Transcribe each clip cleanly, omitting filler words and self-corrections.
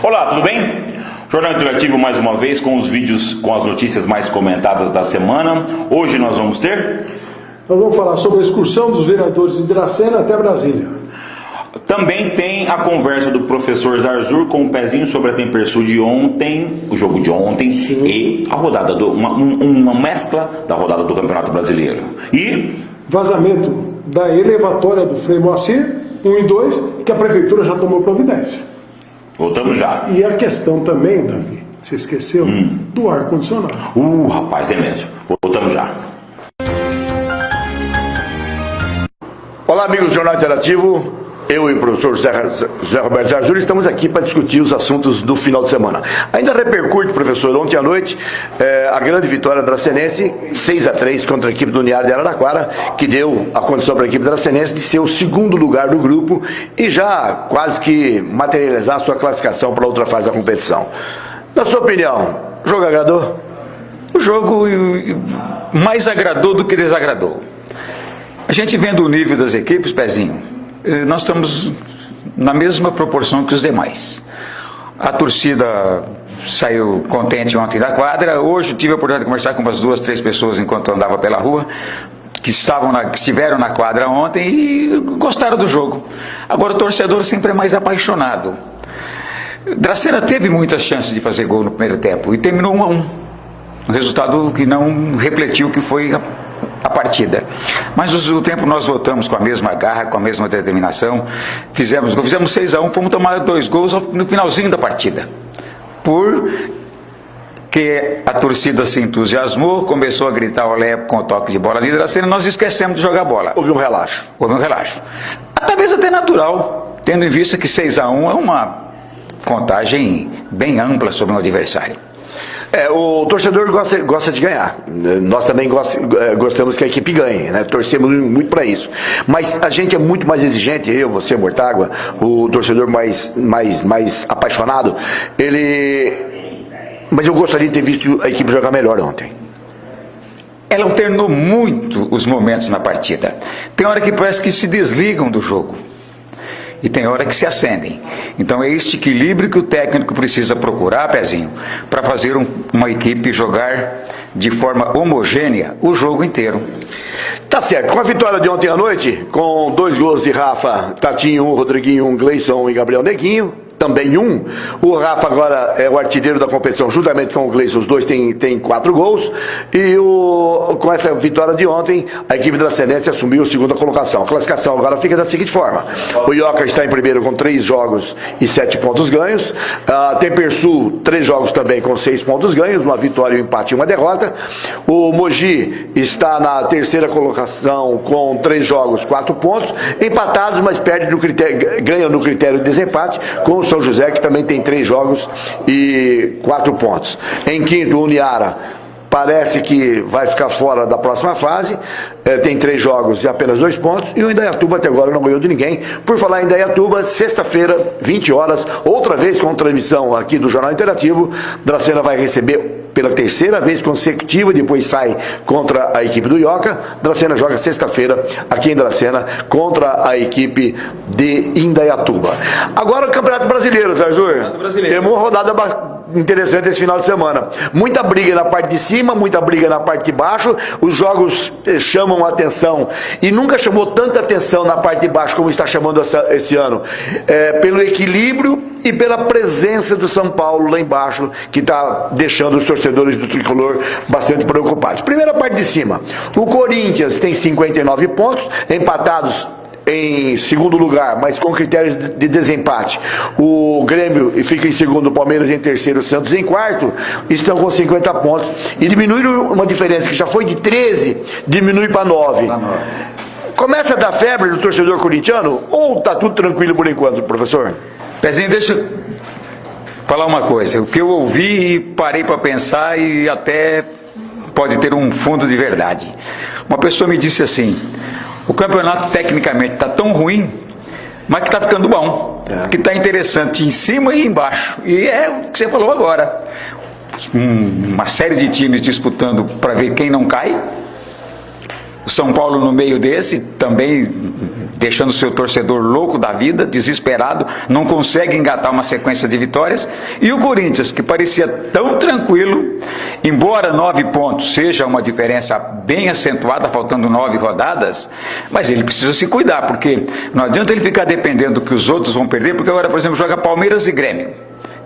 Olá, tudo bem? Jornal Interativo mais uma vez com os vídeos com as notícias mais comentadas da semana. Hoje nós vamos ter... Nós vamos falar sobre a excursão dos vereadores de Dracena até Brasília. Também tem a conversa do professor Zarzur com um pezinho sobre a Tempersul de ontem, o jogo de ontem. Sim. E a rodada, uma mescla da rodada do Campeonato Brasileiro. E... vazamento da elevatória do Frei Moacir, 1 e 2, que a prefeitura já tomou providência. Voltamos já. E a questão também, Davi, você esqueceu, do ar-condicionado. Rapaz, é mesmo. Voltamos já. Olá, amigos do Jornal Interativo. Eu e o professor José Roberto Zarzur estamos aqui para discutir os assuntos do final de semana. Ainda repercute, professor, ontem à noite, a grande vitória dracenense, 6-3 contra a equipe do Uniar de Araraquara, que deu a condição para a equipe dracenense de ser o segundo lugar do grupo e já quase que materializar a sua classificação para a outra fase da competição. Na sua opinião, o jogo agradou? O jogo mais agradou do que desagradou. A gente vendo o nível das equipes, Pezinho, nós estamos na mesma proporção que os demais. A torcida saiu contente ontem da quadra. Hoje tive a oportunidade de conversar com umas 2, 3 pessoas enquanto andava pela rua, que estiveram na quadra ontem e gostaram do jogo. Agora o torcedor sempre é mais apaixonado. Dracena teve muitas chances de fazer gol no primeiro tempo e terminou 1-1. Um resultado que não refletiu o que foi a partida. Mas o tempo nós voltamos com a mesma garra, com a mesma determinação. Fizemos 6-1, fomos tomar 2 gols no finalzinho da partida. Porque a torcida se entusiasmou, começou a gritar olé com o toque de bola de Dracena, nós esquecemos de jogar bola. Houve um relaxo. Talvez até natural, tendo em vista que 6-1 é uma contagem bem ampla sobre um adversário. O torcedor gosta de ganhar. Nós também gostamos que a equipe ganhe, né? Torcemos muito para isso. Mas a gente é muito mais exigente, eu, você, Mortágua, o torcedor mais apaixonado. Mas eu gostaria de ter visto a equipe jogar melhor ontem. Ela alternou muito os momentos na partida. Tem hora que parece que se desligam do jogo. E tem hora que se acendem. Então é este equilíbrio que o técnico precisa procurar, Pezinho, para fazer uma equipe jogar de forma homogênea o jogo inteiro. Tá certo. Com a vitória de ontem à noite, com 2 gols de Rafa, Tatinho 1, Rodriguinho 1, Gleison e Gabriel Neguinho, também 1. O Rafa agora é o artilheiro da competição, juntamente com o Gleison, os dois têm 4 gols. E com essa vitória de ontem, a equipe dracenense assumiu a segunda colocação. A classificação agora fica da seguinte forma: o Ioca está em primeiro com 3 jogos e 7 pontos ganhos. A Tempersul, 3 jogos também com 6 pontos ganhos, uma vitória, um empate e uma derrota. O Mogi está na terceira colocação com 3 jogos, 4 pontos, empatados, mas ganha no critério de desempate, com o São José, que também tem 3 jogos e 4 pontos. Em quinto, o Uniara parece que vai ficar fora da próxima fase, tem 3 jogos e apenas 2 pontos, e o Indaiatuba até agora não ganhou de ninguém. Por falar em Indaiatuba, sexta-feira, 20 horas, outra vez com transmissão aqui do Jornal Interativo, Dracena vai receber pela terceira vez consecutiva, depois sai contra a equipe do Ioca. Dracena joga sexta-feira aqui em Dracena contra a equipe de Indaiatuba. Agora o Campeonato Brasileiro, Zarzur. Temos uma rodada interessante esse final de semana. Muita briga na parte de cima, muita briga na parte de baixo. Os jogos chamam a atenção e nunca chamou tanta atenção na parte de baixo como está chamando esse ano, pelo equilíbrio e pela presença do São Paulo lá embaixo, que está deixando os torcedores do Tricolor bastante preocupados. Primeira parte de cima, o Corinthians tem 59 pontos, empatados em segundo lugar, mas com critérios de desempate. O Grêmio fica em segundo, o Palmeiras em terceiro, o Santos em quarto, estão com 50 pontos. E diminuíram uma diferença que já foi de 13, diminui para 9. Começa a dar febre do torcedor corintiano ou está tudo tranquilo por enquanto, professor? Pezinho, deixa eu falar uma coisa. O que eu ouvi e parei para pensar e até pode ter um fundo de verdade. Uma pessoa me disse assim: o campeonato tecnicamente está tão ruim, mas que está ficando bom, que está interessante em cima e embaixo. E é o que você falou agora. Uma série de times disputando para ver quem não cai. São Paulo no meio desse, também deixando o seu torcedor louco da vida, desesperado, não consegue engatar uma sequência de vitórias. E o Corinthians, que parecia tão tranquilo, embora 9 pontos seja uma diferença bem acentuada, faltando 9 rodadas, mas ele precisa se cuidar, porque não adianta ele ficar dependendo do que os outros vão perder, porque agora, por exemplo, joga Palmeiras e Grêmio.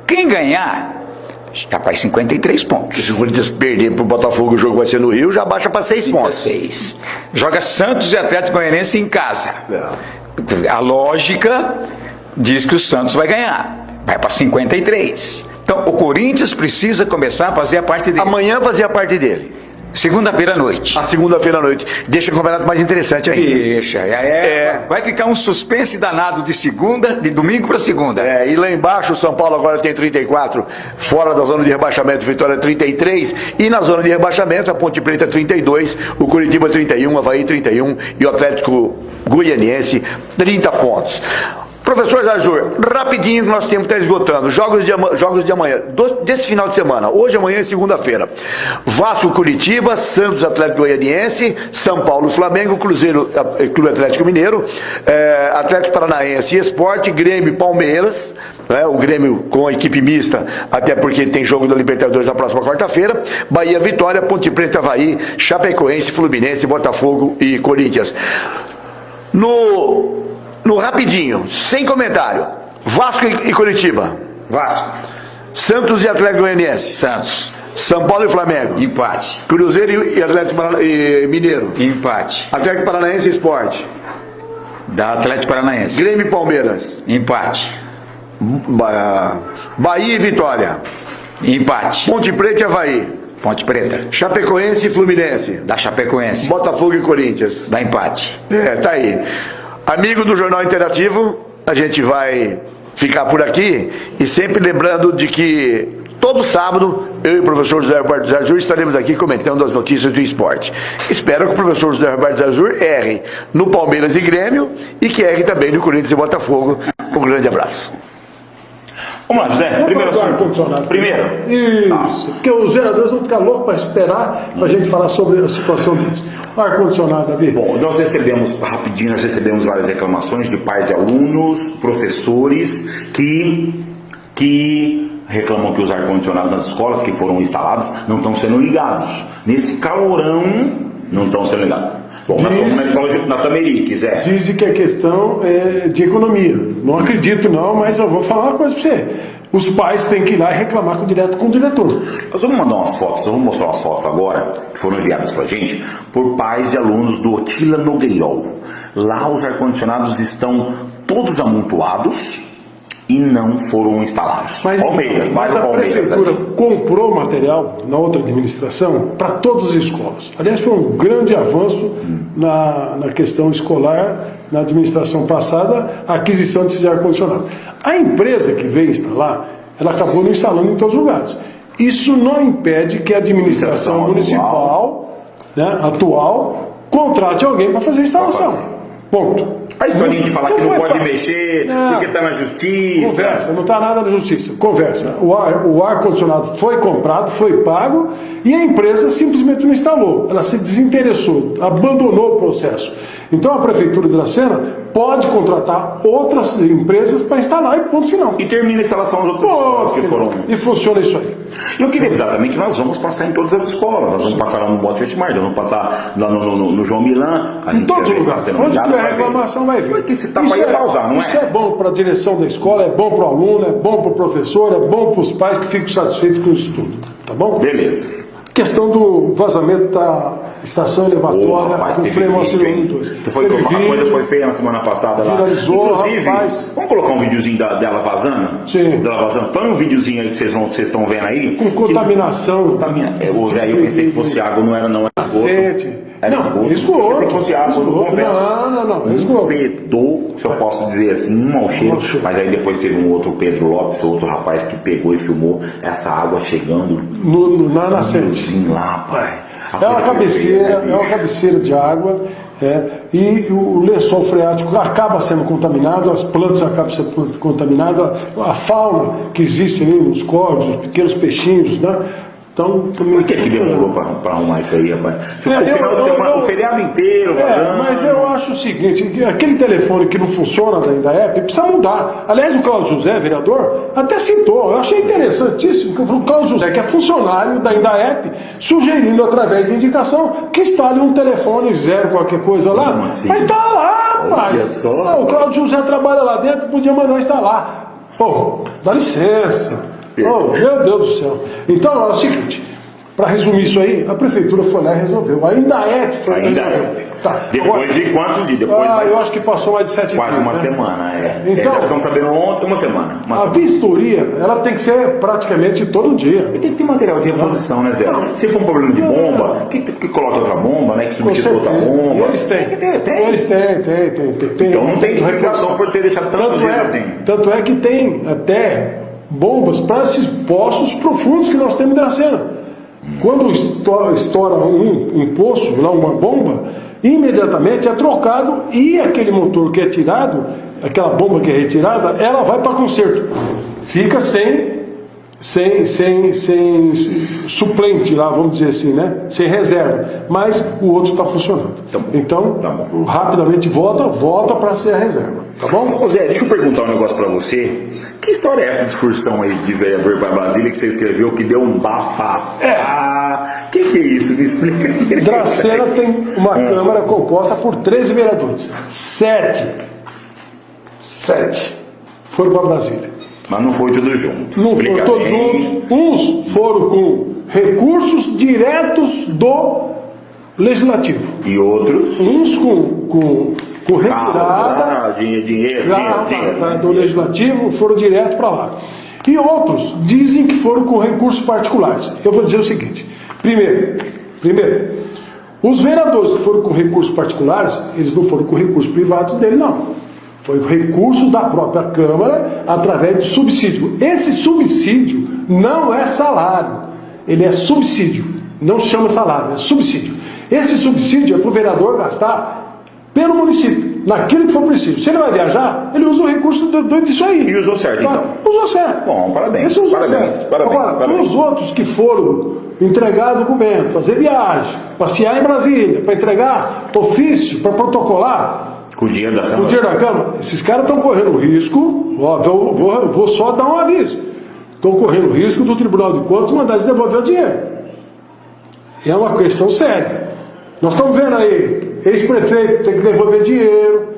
Quem ganhar, já faz 53 pontos. Se o Corinthians perder pro Botafogo, o jogo vai ser no Rio, já baixa para 6 pontos. 6. Joga Santos e Atlético Goianiense em casa. A lógica diz que o Santos vai ganhar. Vai para 53. Então, o Corinthians precisa começar a fazer a parte dele. Amanhã fazer a parte dele. Segunda-feira à noite. A segunda-feira à noite. Deixa o campeonato mais interessante ainda. Deixa. Vai ficar um suspense danado de domingo para segunda. E lá embaixo o São Paulo agora tem 34, fora da zona de rebaixamento, Vitória 33, e na zona de rebaixamento a Ponte Preta 32, o Curitiba 31, o Avaí 31 e o Atlético Goianiense 30 pontos. Professor Zarzur, rapidinho que nós temos que estar esgotando. Jogos de amanhã, desse final de semana, hoje, amanhã e segunda-feira. Vasco, Curitiba, Santos, Atlético Goianiense, São Paulo, Flamengo, Cruzeiro, Clube Atlético Mineiro, Atlético Paranaense e Sport, Grêmio e Palmeiras, o Grêmio com a equipe mista, até porque tem jogo da Libertadores na próxima quarta-feira, Bahia, Vitória, Ponte Preta, Avaí, Chapecoense, Fluminense, Botafogo e Corinthians. No rapidinho, sem comentário, Vasco e Curitiba. Vasco. Santos e Atlético Goianiense. Santos. São Paulo e Flamengo. Empate. Cruzeiro e Atlético Mineiro. Empate. Atlético Paranaense e Sport. Da Atlético Paranaense. Grêmio e Palmeiras. Empate. Bahia e Vitória. Empate. Ponte Preta e Avaí. Ponte Preta. Chapecoense e Fluminense. Da Chapecoense. Botafogo e Corinthians. Da empate. Tá aí. Amigo do Jornal Interativo, a gente vai ficar por aqui e sempre lembrando de que todo sábado eu e o professor José Roberto Zarzur estaremos aqui comentando as notícias do esporte. Espero que o professor José Roberto Zarzur erre no Palmeiras e Grêmio e que erre também no Corinthians e Botafogo. Um grande abraço. Vamos lá, José. Primeiro ar-condicionado. Primeiro. Isso. Porque os vereadores vão ficar loucos para esperar para a gente falar sobre a situação deles. Ar-condicionado, Davi. Bom, nós recebemos várias reclamações de pais de alunos, professores que reclamam que os ar-condicionados nas escolas que foram instalados não estão sendo ligados. Nesse calorão, não estão sendo ligados. Bom, nós fomos na escola da Tamerique, Zé. Dizem que a questão é de economia. Não acredito não, mas eu vou falar uma coisa para você. Os pais têm que ir lá e reclamar direto com o diretor. Nós vamos mandar umas fotos, eu vou mostrar umas fotos agora, que foram enviadas pra gente, por pais de alunos do Otila Nogueirol. Lá os ar-condicionados estão todos amontoados e não foram instalados. Mas a prefeitura comprou material na outra administração para todas as escolas. Aliás, foi um grande avanço na questão escolar, na administração passada, a aquisição desses ar-condicionados. A empresa que veio instalar, ela acabou não instalando em todos os lugares. Isso não impede que a administração municipal atual contrate alguém para fazer a instalação. Ponto. A historinha de falar que não pode mexer, porque está na justiça. Conversa, não está nada na justiça. Conversa. O ar-condicionado foi comprado, foi pago e a empresa simplesmente não instalou. Ela se desinteressou, abandonou o processo. Então a Prefeitura de Dracena pode contratar outras empresas para instalar e ponto final. E termina a instalação das outras escolas que foram. E funciona isso aí. Eu queria avisar também que nós vamos passar em todas as escolas. Nós vamos passar lá no Bosque Festimar, nós vamos passar lá no João Milan. Em todos os lugares. Onde tiver reclamação vai vir. Porque esse tapa aí é pausar, não é? Isso é bom para a direção da escola, é bom para o aluno, é bom para o professor, é bom para os pais que ficam satisfeitos com o estudo. Tá bom? Beleza. Questão do vazamento da estação elevatória com freio auxiliar 2. A coisa foi feia na semana passada lá. Viralizou, inclusive, rapaz. Vamos colocar um videozinho dela vazando? Sim. Dela vazando. Põe um videozinho aí que vocês estão vendo aí. Com contaminação. Zé, eu pensei que fosse água, não era esgoto. Não, esgoto. Eu pensei que fosse água, eu confesso. Não, Um fedor, se eu posso dizer assim, um mau cheiro. Mas aí depois teve um outro Pedro Lopes, outro rapaz que pegou e filmou essa água chegando na nascente. Lá, pai. É uma cabeceira de água, e o lençol freático acaba sendo contaminado, as plantas acabam sendo contaminadas, a fauna que existe ali nos córregos, os pequenos peixinhos, Então, também Por que demorou para arrumar isso aí, rapaz? Ficou o final de semana, o feriado inteiro. Mas eu acho o seguinte, que aquele telefone que não funciona da app precisa mudar. Aliás, o Cláudio José, vereador, até citou. Eu achei interessantíssimo que o Cláudio José, que é funcionário da app, sugerindo através de indicação que instale um telefone zero, qualquer coisa lá. Assim? Mas está lá, rapaz. O Cláudio José trabalha lá dentro, podia mandar instalar. Pô, dá licença. Oh, meu Deus do céu. Então, é o seguinte, para resumir isso aí, a prefeitura foi lá e resolveu. Ainda foi Tá. Depois de quantos dias? Eu acho que passou mais de 7 dias. Quase uma semana, Então, nós ficamos sabendo ontem, uma semana. A vistoria, ela tem que ser praticamente todo dia. E tem que ter material de reposição, né, Zé? Se for um problema de bomba, que coloca outra bomba, né? Que substitua outra bomba. Eles têm. Eles têm. Então não tem explicação por ter deixado tantos dias assim. Tanto é que tem até bombas para esses poços profundos que nós temos em Dracena. Quando estoura um poço, lá uma bomba, imediatamente é trocado e aquele motor que é tirado, aquela bomba que é retirada, ela vai para conserto. Fica sem suplente lá, vamos dizer assim, né? Sem reserva. Mas o outro está funcionando. Então, rapidamente volta para ser a reserva. Tá bom? Ô Zé, deixa eu perguntar um negócio pra você. Que história é essa discussão aí de vereador para Brasília que você escreveu que deu um bafafá? Que é isso? Me explica direito. Dracena tem uma Câmara composta por 13 vereadores. 7 foram para Brasília. Mas não foi tudo junto. Não foram todos juntos. Uns foram com recursos diretos do Legislativo. E outros? Uns com retirada dinheiro do Legislativo, foram direto para lá. E outros dizem que foram com recursos particulares. Eu vou dizer o seguinte: primeiro, os vereadores que foram com recursos particulares, eles não foram com recursos privados dele, não. Foi o recurso da própria Câmara através do subsídio. Esse subsídio não é salário, ele é subsídio. Não chama salário, é subsídio. Esse subsídio é para o vereador gastar pelo município, naquilo que for preciso. Se ele vai viajar, ele usa o recurso disso aí. E usou certo, então? Usou certo. Bom, parabéns. Agora, os outros que foram entregar documento, fazer viagem, passear em Brasília, para entregar ofício, para protocolar, com o dinheiro da Câmara. Com o dinheiro da Câmara, esses caras estão correndo risco, vou só dar um aviso, estão correndo risco do Tribunal de Contas mandar eles devolver o dinheiro. É uma questão séria. Nós estamos vendo aí, ex-prefeito tem que devolver dinheiro,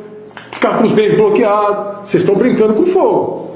ficar com os bens bloqueados, vocês estão brincando com fogo.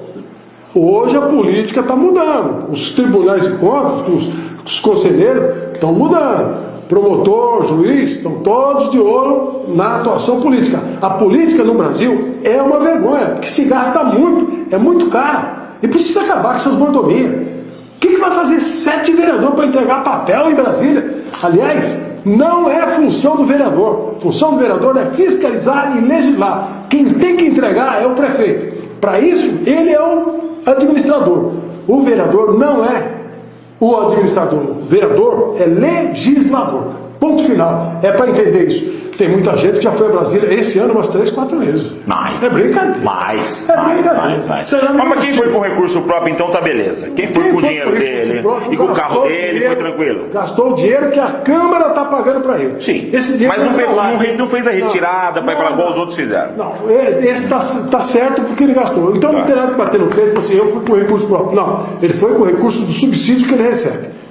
Hoje a política está mudando, os tribunais de contas, os conselheiros estão mudando. Promotor, juiz, estão todos de olho na atuação política. A política no Brasil é uma vergonha, porque se gasta muito, é muito caro, e precisa acabar com essas mordomias. O que vai fazer 7 vereadores para entregar papel em Brasília? Aliás, não é função do vereador. A função do vereador é fiscalizar e legislar. Quem tem que entregar é o prefeito. Para isso, ele é o administrador. O vereador não é o administrador. O vereador é legislador. Ponto final. É para entender isso. Tem muita gente que já foi a Brasília esse ano umas 3, 4 vezes. Mais. É brincadeira. Mais. Mais. Mas quem foi com recurso próprio, então tá beleza. Quem foi com o dinheiro dele e com o carro dele, foi tranquilo. Gastou o dinheiro que a Câmara está pagando para ele. Sim. Esse dinheiro mas não fez a retirada para ir para igual os outros fizeram. Não, esse está certo porque ele gastou. Então não tem nada que bater no peito e falar assim, eu fui com recurso próprio. Não, ele foi com o recurso do subsídio que ele recebe.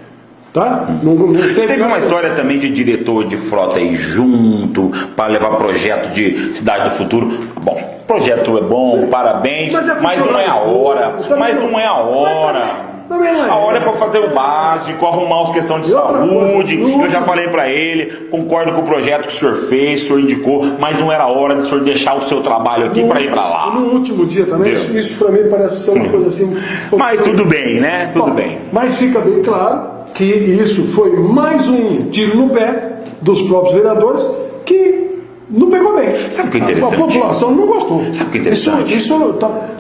Tá? Não teve uma história também de diretor de frota aí junto para levar projeto de cidade do futuro. Bom, projeto é bom, parabéns, mas não é a hora. A hora é para fazer o básico, arrumar as questões de saúde. Eu já falei para ele, concordo com o projeto que o senhor fez, o senhor indicou, mas não era a hora de o senhor deixar o seu trabalho aqui para ir para lá. No último dia também, isso para mim parece ser uma coisa assim. Mas tudo bem, né? Tudo bem. Mas fica bem claro que isso foi mais um tiro no pé dos próprios vereadores que não pegou bem. Sabe o que é interessante? A população não gostou. Sabe o que é interessante? Isso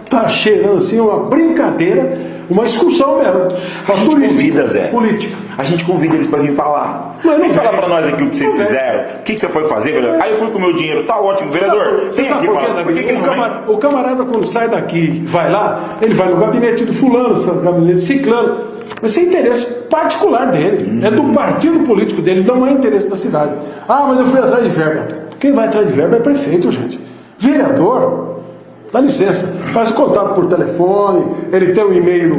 tá cheirando assim uma brincadeira, uma excursão mesmo. A gente convida, Zé. Política. A gente convida eles para vir falar. Mas não Vem falar vem. para nós aqui o que vocês Não fizeram. O que você foi fazer, vereador? Aí eu fui com o meu dinheiro. Tá ótimo, vereador. Você Vem sabe aqui por quê, falar. Por que Davi? que não vem? O camarada, quando sai daqui, vai lá, ele vai no gabinete do fulano, no gabinete de ciclano. Mas isso é interesse particular dele. É do partido político dele, não é interesse da cidade. Ah, mas eu fui atrás de verba. Quem vai atrás de verba é prefeito, gente. Vereador, dá licença, faz contato por telefone, ele tem o e-mail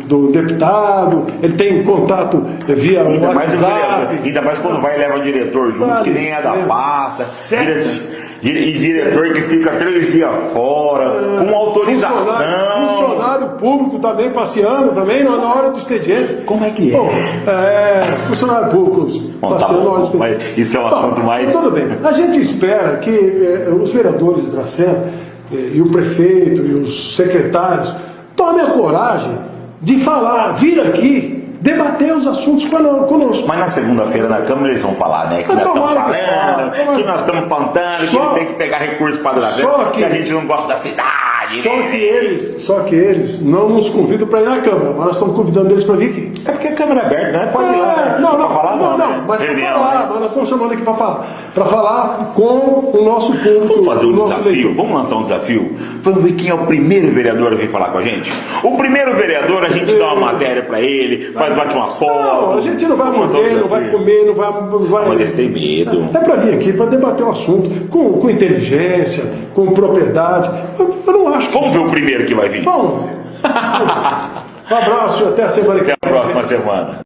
do deputado, ele tem contato via Ainda mais, WhatsApp. ainda mais quando vai e leva o diretor junto, Dá que nem é da licença. pasta. Certo. E diretor que fica 3 dias fora, com autorização. Funcionário público também passeando também na hora do expediente. Como é que é? Bom, funcionário público Bom, tá passeando na hora do bom, mas expediente. isso é um assunto mais... Tudo bem. A gente espera que os vereadores de Dracena e o prefeito e os secretários tomem a coragem de falar, vir aqui, debater os assuntos conosco. Mas na segunda-feira na Câmara eles vão falar, né? Que Mas nós estamos tomara que falando, fale, que nós estamos plantando, que Só- eles têm que pegar recursos para Só Dracena, que- que a gente não gosta da cidade. Só que eles não nos convidam para ir na Câmara, mas nós estamos convidando eles para vir aqui. É porque a Câmara é aberta, né? Pode ir lá, né? Não, Pra falar, né? mas para Reunião, falar, né? mas nós estamos chamando aqui para falar com o nosso público. Vamos fazer um o nosso desafio, leitor. vamos lançar um desafio. Vamos ver quem é o primeiro vereador a vir falar com a gente. O primeiro vereador, a gente dá uma matéria pra ele, bate umas fotos. Não, a gente não vai Vamos lançar um morrer, não vai desafio. comer, não vai. Mas eles têm medo. É para vir aqui, para debater o assunto com inteligência, com propriedade. Eu não acho que. Vamos ver o primeiro que vai vir. Vamos ver. Um abraço e até a semana que Até a próxima semana.